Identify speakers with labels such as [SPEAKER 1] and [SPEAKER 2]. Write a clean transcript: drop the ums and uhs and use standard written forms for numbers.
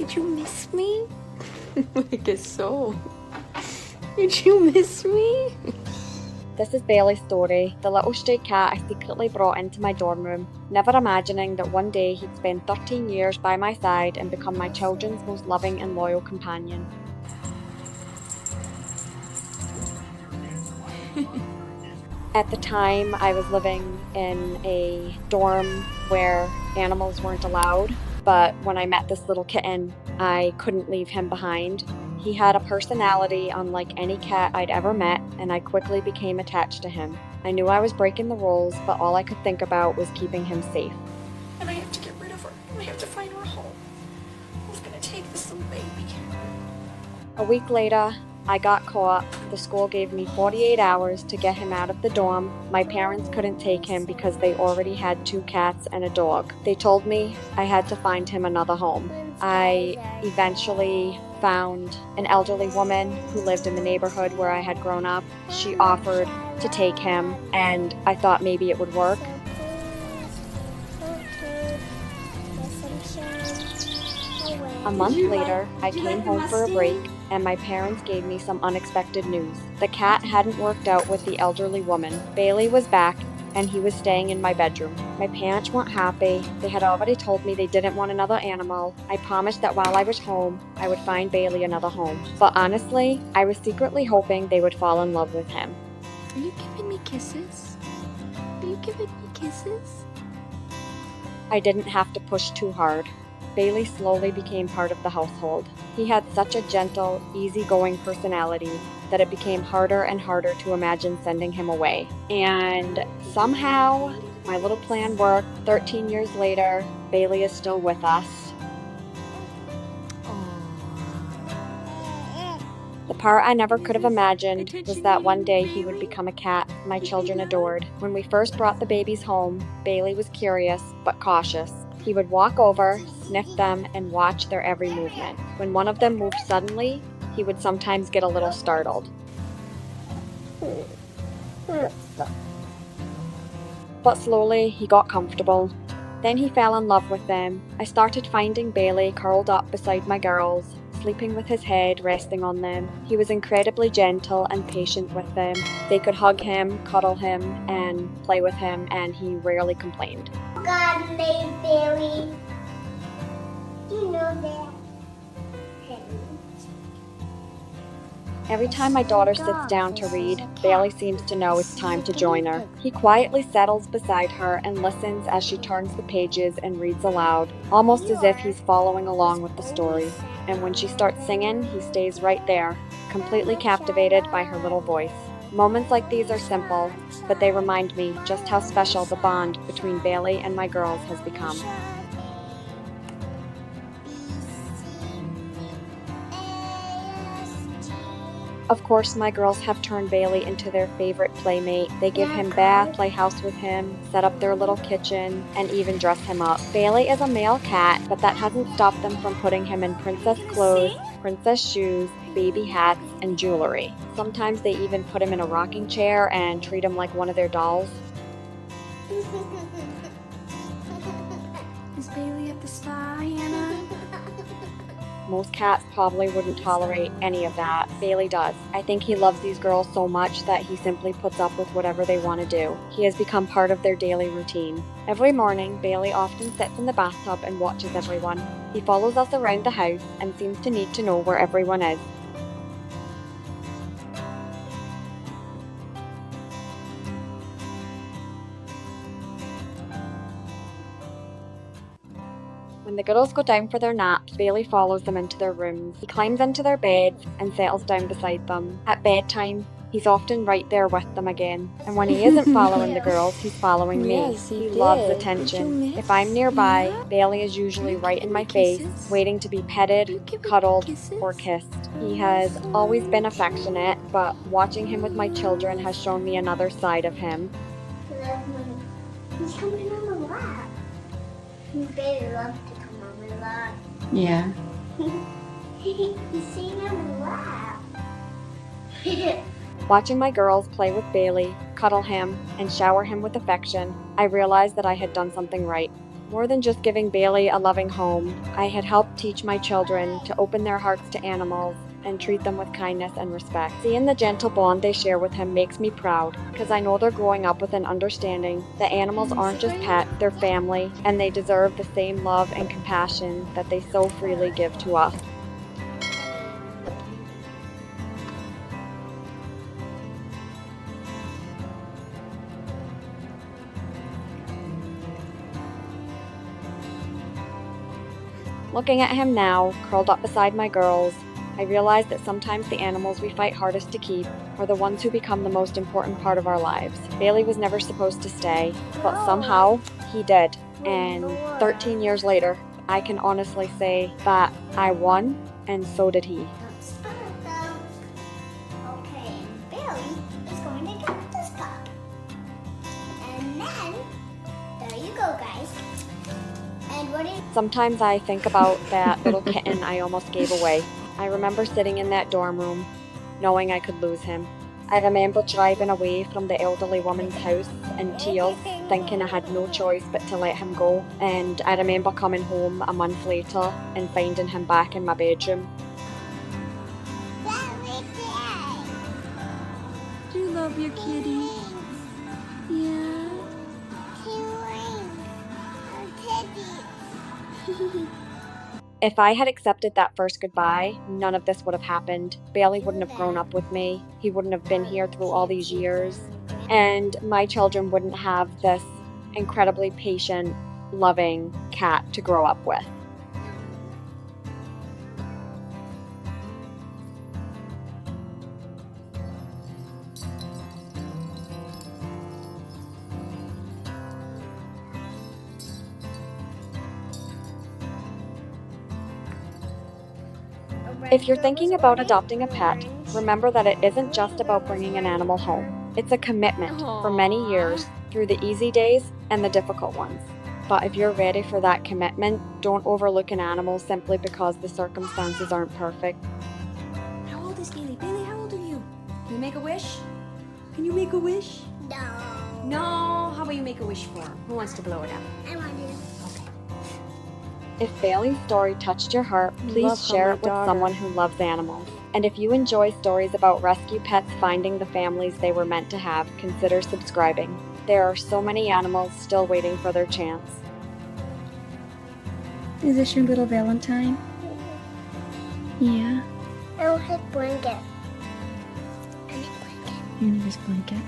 [SPEAKER 1] Did you miss me? I guess so. Did you miss me?
[SPEAKER 2] This is Bailey's story, the little stray cat I secretly brought into my dorm room, never imagining that one day he'd spend 13 years by my side and become my children's most loving and loyal companion. At the time, I was living in a dorm where animals weren't allowed, but when I met this little kitten, I couldn't leave him behind. He had a personality unlike any cat I'd ever met, and I quickly became attached to him. I knew I was breaking the rules, but all I could think about was keeping him safe.
[SPEAKER 1] And I have to get rid of her. I have to find her a home. Who's gonna take this little baby?
[SPEAKER 2] A week later, I got caught. The school gave me 48 hours to get him out of the dorm. My parents couldn't take him because they already had 2 cats and a dog. They told me I had to find him another home. I eventually found an elderly woman who lived in the neighborhood where I had grown up. She offered to take him, and I thought maybe it would work. A month later, I came home for a break, and my parents gave me some unexpected news. The cat hadn't worked out with the elderly woman. Bailey was back, and he was staying in my bedroom. My parents weren't happy. They had already told me they didn't want another animal. I promised that while I was home, I would find Bailey another home. But honestly, I was secretly hoping they would fall in love with him.
[SPEAKER 1] Are you giving me kisses? Are you giving me kisses?
[SPEAKER 2] I didn't have to push too hard. Bailey slowly became part of the household. He had such a gentle, easygoing personality that it became harder and harder to imagine sending him away. And somehow, my little plan worked. 13 years later, Bailey is still with us. The part I never could have imagined was that one day he would become a cat my children adored. When we first brought the babies home, Bailey was curious but cautious. He would walk over, sniff them, and watch their every movement. When one of them moved suddenly, he would sometimes get a little startled. But slowly, he got comfortable. Then he fell in love with them. I started finding Bailey curled up beside my girls, sleeping with his head resting on them. He was incredibly gentle and patient with them. They could hug him, cuddle him, and play with him, and he rarely complained.
[SPEAKER 3] God made Bailey. You know that.
[SPEAKER 2] Every time my daughter sits down to read, Bailey seems to know it's time to join her. He quietly settles beside her and listens as she turns the pages and reads aloud, almost as if he's following along with the story. And when she starts singing, he stays right there, completely captivated by her little voice. Moments like these are simple, but they remind me just how special the bond between Bailey and my girls has become. Of course, my girls have turned Bailey into their favorite playmate. They give him bath, play house with him, set up their little kitchen, and even dress him up. Bailey is a male cat, but that hasn't stopped them from putting him in princess clothes, princess shoes, baby hats, and jewelry. Sometimes they even put him in a rocking chair and treat him like one of their dolls.
[SPEAKER 1] Is Bailey at the spa, Hannah?
[SPEAKER 2] Most cats probably wouldn't tolerate any of that. Bailey does. I think he loves these girls so much that he simply puts up with whatever they want to do. He has become part of their daily routine. Every morning, Bailey often sits in the bathtub and watches everyone. He follows us around the house and seems to need to know where everyone is. When the girls go down for their naps, Bailey follows them into their rooms. He climbs into their beds and settles down beside them. At bedtime, he's often right there with them again. And when he isn't following the girls, he's following me.
[SPEAKER 1] Yes, he
[SPEAKER 2] loves
[SPEAKER 1] did.
[SPEAKER 2] attention.
[SPEAKER 1] Did you
[SPEAKER 2] If I'm nearby,
[SPEAKER 1] miss?
[SPEAKER 2] Bailey is usually right in my face,
[SPEAKER 1] Kisses?
[SPEAKER 2] waiting to be
[SPEAKER 1] You
[SPEAKER 2] petted,
[SPEAKER 1] give me
[SPEAKER 2] cuddled,
[SPEAKER 1] kisses?
[SPEAKER 2] or kissed. He has always been affectionate, but watching him with my children has shown me another side of him.
[SPEAKER 3] He's coming on the lap. Bailey loves to come on my lap.
[SPEAKER 1] Yeah.
[SPEAKER 3] He's sitting on the lap.
[SPEAKER 2] Watching my girls play with Bailey, cuddle him, and shower him with affection, I realized that I had done something right. More than just giving Bailey a loving home, I had helped teach my children to open their hearts to animals and treat them with kindness and respect. Seeing the gentle bond they share with him makes me proud, because I know they're growing up with an understanding that animals aren't just pets, they're family, and they deserve the same love and compassion that they so freely give to us. Looking at him now, curled up beside my girls, I realize that sometimes the animals we fight hardest to keep are the ones who become the most important part of our lives. Bailey was never supposed to stay, but somehow he did. And 13 years later, I can honestly say that I won, and so did he.
[SPEAKER 3] Okay, and Bailey is going to get this cup. And then, there you go, guys. And what is...
[SPEAKER 2] Sometimes I think about that little kitten I almost gave away. I remember sitting in that dorm room, knowing I could lose him. I remember driving away from the elderly woman's house in tears, thinking I had no choice but to let him go. And I remember coming home a month later and finding him back in my bedroom.
[SPEAKER 1] Do you love your kitty? Yeah.
[SPEAKER 2] If I had accepted that first goodbye, none of this would have happened. Bailey wouldn't have grown up with me. He wouldn't have been here through all these years. And my children wouldn't have this incredibly patient, loving cat to grow up with. If you're thinking about adopting a pet, remember that it isn't just about bringing an animal home. It's a commitment for many years through the easy days and the difficult ones. But if you're ready for that commitment, don't overlook an animal simply because the circumstances aren't perfect.
[SPEAKER 1] How old is Bailey? Bailey, how old are you? Can you make a wish? Can you make a wish?
[SPEAKER 3] No.
[SPEAKER 1] No. How about you make a wish for him? Who wants to blow it out?
[SPEAKER 3] I want to.
[SPEAKER 1] Okay.
[SPEAKER 2] If Bailey's story touched your heart, please
[SPEAKER 1] Love how
[SPEAKER 2] share
[SPEAKER 1] my
[SPEAKER 2] it with
[SPEAKER 1] daughter-
[SPEAKER 2] someone who loves animals. And if you enjoy stories about rescue pets finding the families they were meant to have, consider subscribing. There are so many animals still waiting for their chance.
[SPEAKER 1] Is this your little Valentine? Yeah.
[SPEAKER 3] I want his blanket. I need blanket.
[SPEAKER 1] You need his blanket.